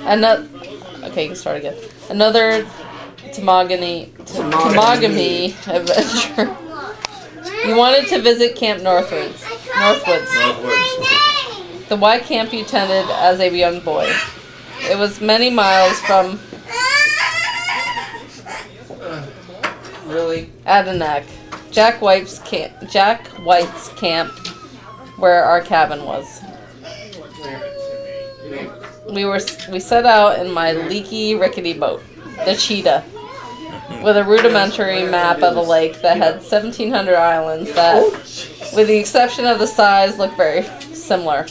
Another. Okay, you can start again. Another Tomogamy adventure. You wanted to visit Camp Northwoods. The Y camp you tended as a young boy. It was many miles from Adinak. Jack White's camp, where our cabin was. We set out in my leaky, rickety boat, the Cheetah, with a rudimentary map of the lake that had 1,700 islands that, with the exception of the size, looked very similar.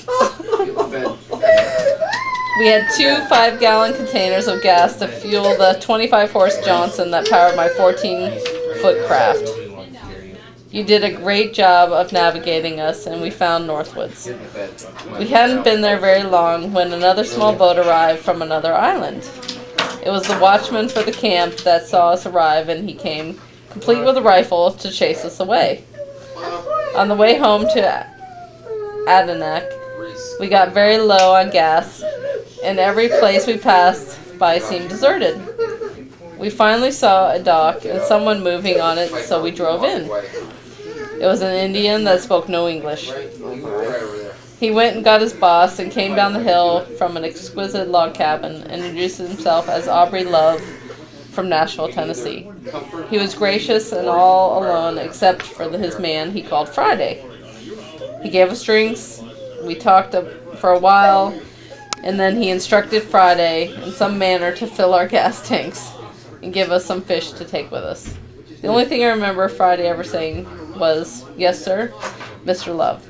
We had 2 5-gallon containers of gas to fuel the 25-horse Johnson that powered my 14-foot craft. You did a great job of navigating us, and we found Northwoods. We hadn't been there very long when another small boat arrived from another island. It was the watchman for the camp that saw us arrive, and he came, complete with a rifle, to chase us away. On the way home to Adinak, we got very low on gas, and every place we passed by seemed deserted. We finally saw a dock and someone moving on it, so we drove in. It was an Indian that spoke no English. He went and got his boss and came down the hill from an exquisite log cabin and introduced himself as Aubrey Love from Nashville, Tennessee. He was gracious and all alone except for his man he called Friday. He gave us drinks. We talked for a while, and then he instructed Friday in some manner to fill our gas tanks and give us some fish to take with us. The only thing I remember Friday ever saying was, "Yes, sir, Mr. Love."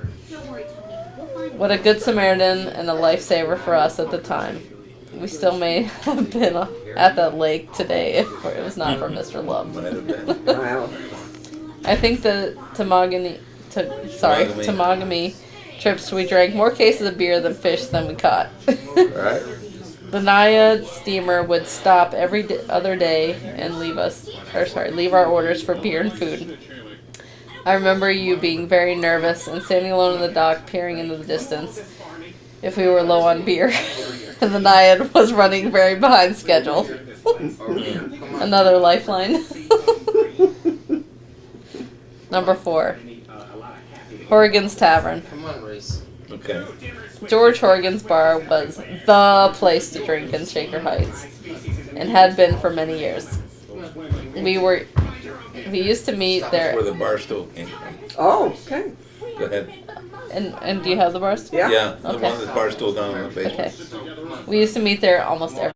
What a good Samaritan and a lifesaver for us at the time. We still may have been at that lake today if it was not for Mr. Love. Wow. I think the Tomogamy trips, we drank more cases of beer than fish than we caught. Right. The Naiad steamer would stop every other day and leave our orders for beer and food. I remember you being very nervous and standing alone in the dock, peering into the distance if we were low on beer, and the Naiad was running very behind schedule. Another lifeline. Number 4. Horrigan's Tavern. Okay. George Horrigan's bar was the place to drink in Shaker Heights, and had been for many years. We used to meet there. That's where the bar stool came from. Oh, okay. Go ahead. And do you have the bar stool? Yeah. Yeah, the Okay. one that's bar stool down in the basement. Okay. We used to meet there almost every